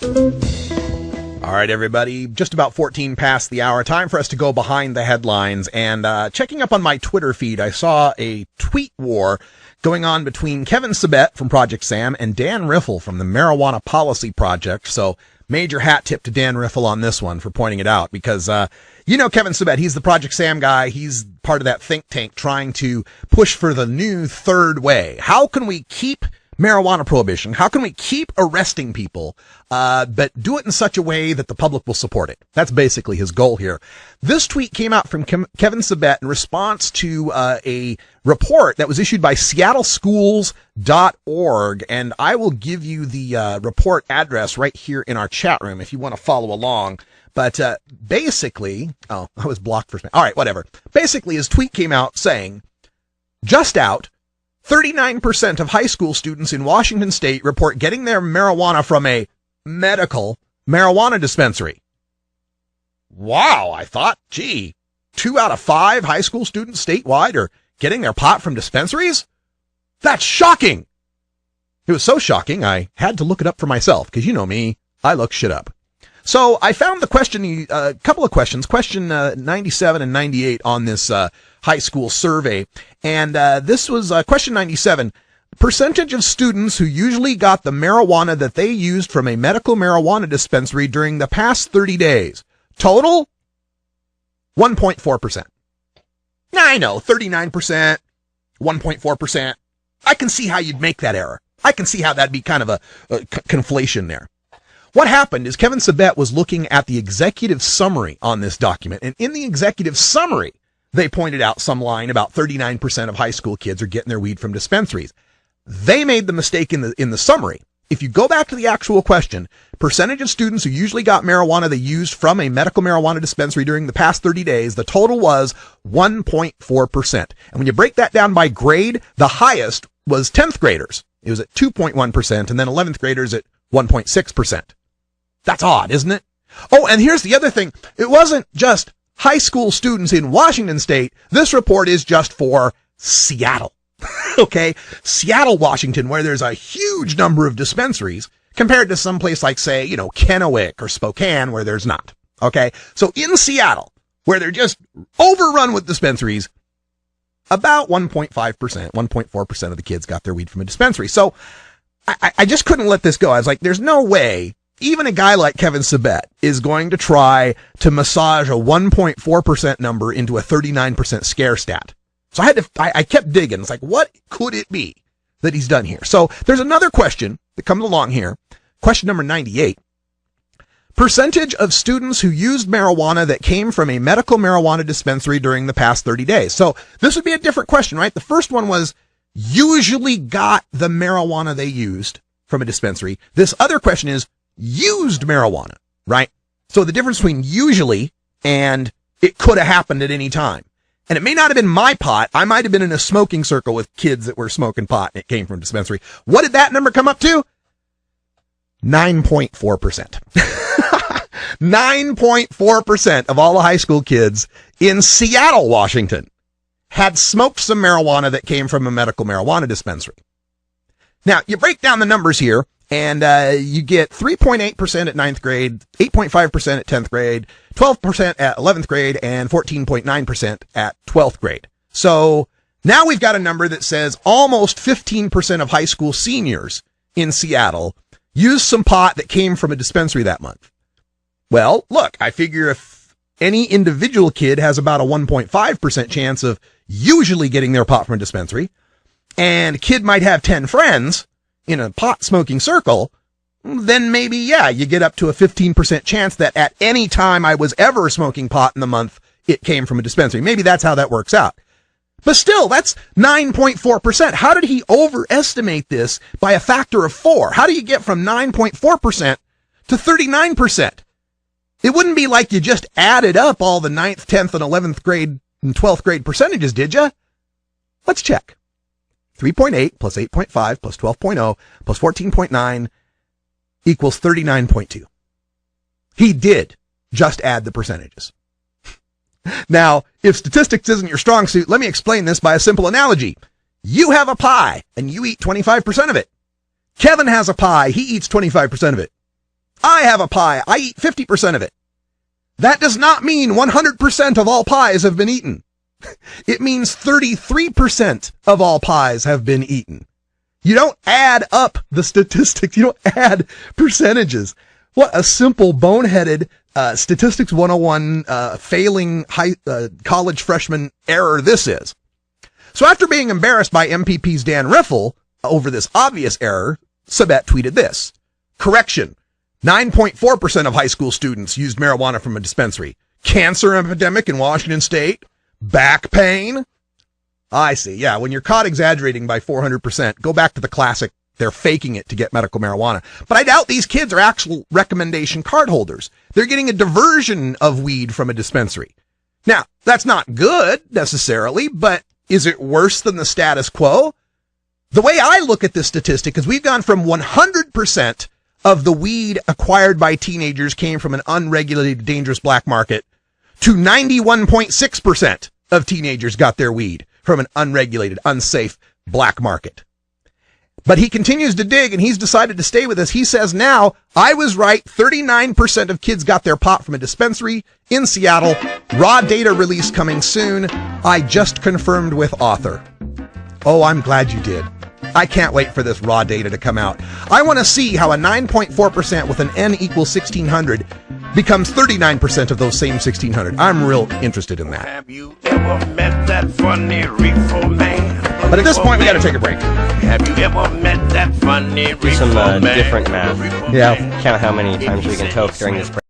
All right, everybody, just about 14 past the hour. Time for us to go behind the headlines. And checking up on my Twitter feed, I saw a tweet war going on between Kevin Sabet from Project Sam and Dan Riffle from the Marijuana Policy Project. So major hat tip to Dan Riffle on this one for pointing it out, because Kevin Sabet, he's the Project Sam guy. He's part of that think tank trying to push for the new third way. How can we keep marijuana prohibition? How can we keep arresting people, but do it in such a way that the public will support it? That's basically his goal here. This tweet came out from Kevin Sabet in response to a report that was issued by seattleschools.org, and I will give you the report address right here in our chat room if you want to follow along. But basically, I was blocked for a minute. All right, whatever. Basically, his tweet came out saying, just out, 39% of high school students in Washington state report getting their marijuana from a medical marijuana dispensary. Wow, I thought, 2 out of 5 high school students statewide are getting their pot from dispensaries? That's shocking. It was so shocking, I had to look it up for myself, because you know me, I look shit up. So I found the question, a couple of questions, question 97 and 98 on this high school survey. And this was question 97. Percentage of students who usually got the marijuana that they used from a medical marijuana dispensary during the past 30 days. Total? 1.4%. Now, I know, 39%, 1.4%. I can see how you'd make that error. I can see how that'd be kind of a conflation there. What happened is Kevin Sabet was looking at the executive summary on this document, and in the executive summary, they pointed out some line about 39% of high school kids are getting their weed from dispensaries. They made the mistake in the summary. If you go back to the actual question, percentage of students who usually got marijuana they used from a medical marijuana dispensary during the past 30 days, the total was 1.4%. And when you break that down by grade, the highest was 10th graders. It was at 2.1%, and then 11th graders at 1.6%. That's odd, isn't it? Oh, and here's the other thing. It wasn't just high school students in Washington state. This report is just for Seattle. Okay? Seattle, Washington, where there's a huge number of dispensaries compared to some place like, say, Kennewick or Spokane where there's not. Okay? So in Seattle, where they're just overrun with dispensaries, about 1.5%, 1.4% of the kids got their weed from a dispensary. So I just couldn't let this go. I was like, there's no way even a guy like Kevin Sabet is going to try to massage a 1.4% number into a 39% scare stat. So I kept digging. It's like, what could it be that he's done here? So there's another question that comes along here. Question number 98. Percentage of students who used marijuana that came from a medical marijuana dispensary during the past 30 days. So this would be a different question, right? The first one was usually got the marijuana they used from a dispensary. This other question is used marijuana, right? So the difference between usually and it could have happened at any time. And it may not have been my pot. I might have been in a smoking circle with kids that were smoking pot and it came from a dispensary. What did that number come up to? 9.4%. 9.4% of all the high school kids in Seattle, Washington had smoked some marijuana that came from a medical marijuana dispensary. Now, you break down the numbers here, and you get 3.8% at 9th grade, 8.5% at 10th grade, 12% at 11th grade, and 14.9% at 12th grade. So now we've got a number that says almost 15% of high school seniors in Seattle used some pot that came from a dispensary that month. Well, look, I figure if any individual kid has about a 1.5% chance of usually getting their pot from a dispensary, and a kid might have 10 friends in a pot smoking circle, then maybe, you get up to a 15% chance that at any time I was ever smoking pot in the month, it came from a dispensary. Maybe that's how that works out. But still, that's 9.4%. How did he overestimate this by a factor of 4? How do you get from 9.4% to 39%? It wouldn't be like you just added up all the 9th, 10th, and 11th grade and 12th grade percentages, did you? Let's check. 3.8 plus 8.5 plus 12.0 plus 14.9 equals 39.2. He did just add the percentages. Now, if statistics isn't your strong suit, let me explain this by a simple analogy. You have a pie, and you eat 25% of it. Kevin has a pie, he eats 25% of it. I have a pie. I eat 50% of it. That does not mean 100% of all pies have been eaten. It means 33% of all pies have been eaten. You don't add up the statistics. You don't add percentages. What a simple, boneheaded Statistics 101 failing college freshman error this is. So after being embarrassed by MPP's Dan Riffle over this obvious error, Sabet tweeted this. Correction. 9.4% of high school students used marijuana from a dispensary. Cancer epidemic in Washington State. Back pain. I see. Yeah, when you're caught exaggerating by 400%, go back to the classic. They're faking it to get medical marijuana. But I doubt these kids are actual recommendation card holders. They're getting a diversion of weed from a dispensary. Now, that's not good necessarily, but is it worse than the status quo? The way I look at this statistic is we've gone from 100% of the weed acquired by teenagers came from an unregulated, dangerous black market to 91.6% of teenagers got their weed from an unregulated, unsafe black market. But he continues to dig, and he's decided to stay with us. He says now, I was right, 39% of kids got their pot from a dispensary in Seattle. Raw data release coming soon. I just confirmed with author. Oh, I'm glad you did. I can't wait for this raw data to come out. I want to see how a 9.4% with an N equals 1,600 becomes 39% of those same 1,600. I'm real interested in that. Have you ever met that funny reefer man? But at this point, we got to take a break. Have you ever met that funny reefer Do some man? different math. Yeah. Count how many times we can toke during this break.